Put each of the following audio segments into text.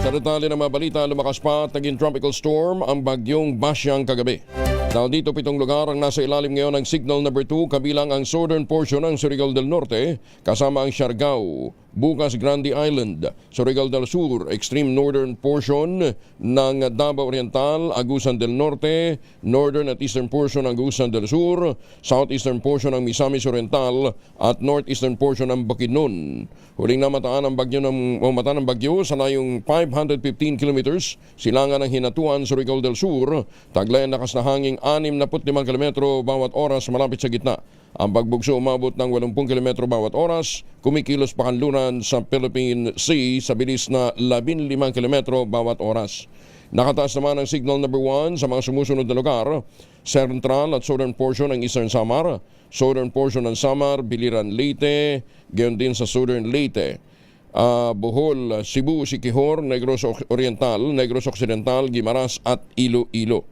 Sa detalye ng mga balita, lumakas pa at naging tropical storm ang bagyong Basyang kagabi. Dahil dito 7 lugar ang nasa ilalim ngayon ng signal number 2 kabilang ang southern portion ng Surigao del Norte kasama ang Siargao, Bukas Grande Island, Surigao del Sur, extreme northern portion ng Davao Oriental, Agusan del Norte, northern at eastern portion ng Agusan del Sur, southeastern portion ng Misamis Oriental at northeastern portion ng Bukidnon. Huling namataan ng bagyo ng bagyo sa layong 515 kilometers silangan ng Hinatuan, Surigao del Sur, taglay ang lakas na hangin 65 km bawat oras malapit sa gitna. Ang pagbugso umabot ng 80 km bawat oras, kumikilos pa kanluran sa Philippine Sea sa bilis na 15 km bawat oras. Nakataas naman ang signal number 1 sa mga sumusunod na lugar, central at southern portion ng Eastern Samar, southern portion ng Samar, Biliran, Leyte, gayon din sa southern Leyte. Bohol, Cebu, Siquijor, Negros Oriental, Negros Occidental, Guimaras at Iloilo.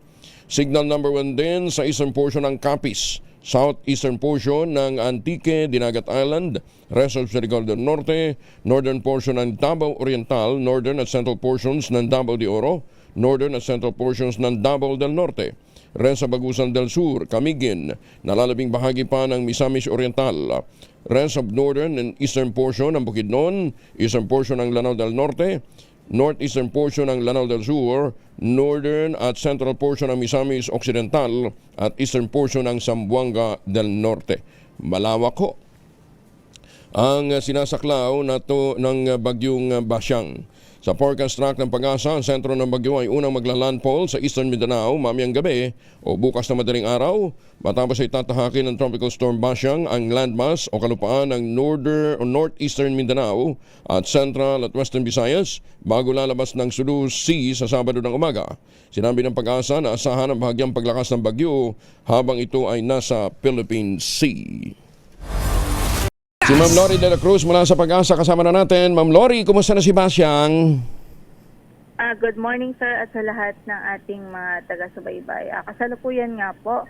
Signal number 1 din sa eastern portion ng Capiz, southeastern portion ng Antique, Dinagat Island, rest of Surigao del Norte, northern portion ng Davao Oriental, northern at central portions ng Davao de Oro, northern at central portions ng Davao del Norte, rest of Agusan del Sur, Camiguin, nalalabing bahagi pa ng Misamis Oriental, rest of northern and eastern portion ng Bukidnon, eastern portion ng Lanao del Norte, northeastern portion ng Lanao del Sur, northern at central portion ng Misamis Occidental at eastern portion ng Zamboanga del Norte. Malawak ho ang sinasaklaw na to ng bagyong Basyang. Sa forecast track ng Pag-asa, ang sentro ng bagyo ay unang maglalandfall sa Eastern Mindanao mamayang gabi o bukas na madaling araw. Matapos ay tatahakin ng Tropical Storm Basyang ang landmass o kalupaan ng northeastern Mindanao at central at western Visayas bago lalabas ng Sulu Sea sa Sabado ng umaga. Sinabi ng Pag-asa na asahan ang bahagyang paglakas ng bagyo habang ito ay nasa Philippine Sea. Si Ma'am Lori de la Cruz mula sa Pag-asa kasama na natin. Ma'am Lori, kumusta na si Basyang? Good morning sir at sa lahat ng ating mga taga-subaybay. Kasalukuyan nga po,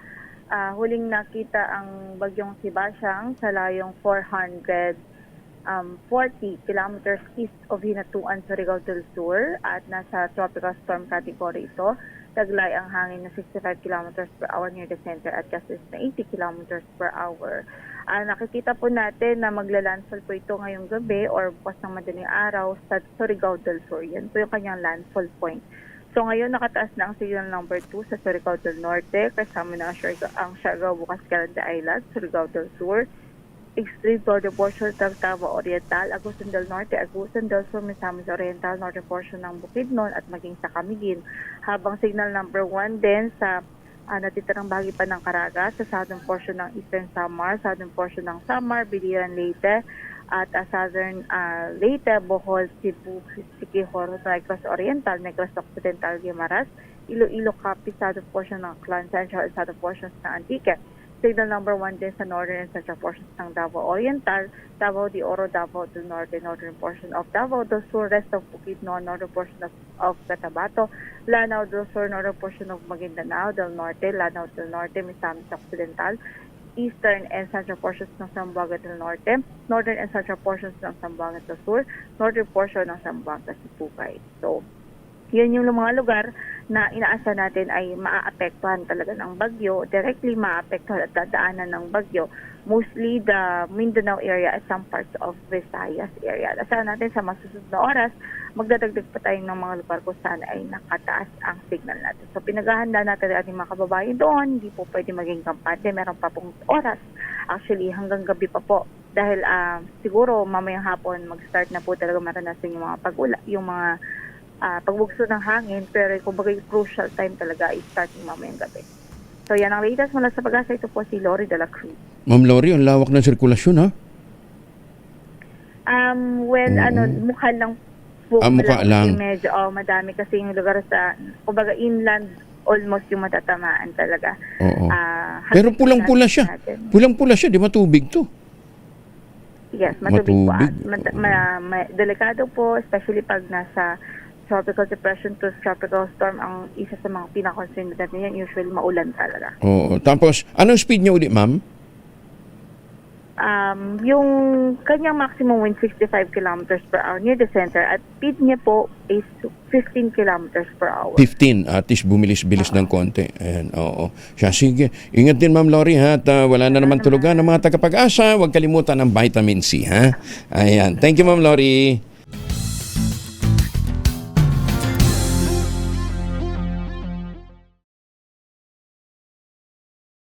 huling nakita ang bagyong si Basyang sa layong 440 kilometers east of Hinatuan, Surigao del Sur at nasa tropical storm category ito. Taglay ang hangin na 65 kilometers per hour near the center at gustos na 80 kilometers per hour. Nakikita po natin na maglalandfall po ito ngayong gabi or bukas ng madaling araw sa Surigao del Sur. Yan po yung kanyang landfall point. So ngayon nakataas na ang signal number 2 sa Surigao del Norte, kasama na ang Siargao, Bukas Grande Island, Surigao del Sur, extreme border portion ng Davao Oriental, Agusan del Norte, Agusan del Sur, Misamis Oriental, northern portion ng Bukidnon at maging sa Camiguin. Habang signal number 1 din sa natitirang bahagi pa ng Caraga sa southern portion ng Eastern Samar, southern portion ng Samar, Biliran, Leyte, at southern Leyte, Bohol, Cebu, Siquijor, Negros Oriental, Negros Occidental, Guimaras, Iloilo, Capiz, southern portion ng Clan Central, at southern portions ng Antique. Signal number 1 din sa northern and central portions ng Davao Oriental, Davao de Oro, Davao del Norte, northern portion of Davao del Sur, rest of Bukidnon, northern portion of Cotabato, Lanao del Sur, northern portion of Maguindanao del Norte, Lanao del Norte, Misamis Occidental, eastern and central portions ng Zamboanga del Norte, northern and central portions ng Zamboanga del Sur, northern portion ng Zamboanga Sipugay. So, yun yung mga lugar na inaasa natin ay maaapektuhan talaga ng bagyo, directly maaapektuhan at dadaanan ng bagyo. Mostly the Mindanao area at some parts of Visayas area. Asahan natin sa masusunod na oras, magdadagdag pa tayo ng mga lugar kung saan ay nakataas ang signal natin. So pinaghahanda natin ang ating mga kababayan doon, hindi po pwede maging kampante, meron pa pong oras. Actually, hanggang gabi pa po. Dahil siguro mamayang hapon mag-start na po talaga maranasan yung mga pagbugso ng hangin, pero kumbaga crucial time talaga ay starting mamayang gabi. So yan ang latest mula sa Pag-asa. Ito po si Lori de la Cruz. Ma'am Lori, ang lawak ng sirkulasyon ha? Mukha lang po. Mukha lang. Medyo madami kasi yung lugar sa, kumbaga inland, almost yung matatamaan talaga. Oo. Pero pulang-pula siya. Pulang-pula siya, di matubig to. Yes, matubig po. Delikado po, especially pag nasa tropical depression to tropical storm, ang isa sa mga pinaka-concern natin yan, usually maulan talaga. Oo. Tapos, anong speed niya ulit, ma'am? Yung kanyang maximum wind 65 kilometers per hour near the center at speed niya po is 15 kilometers per hour. 15, at least bumilis-bilis ng konti. Ayan, oo. Siya, sige. Ingat din, Ma'am Lori, ha? At wala na naman tulugan ng mga tagapag-asa. Huwag kalimutan ng vitamin C, ha? Ayan. Thank you, Ma'am Lori.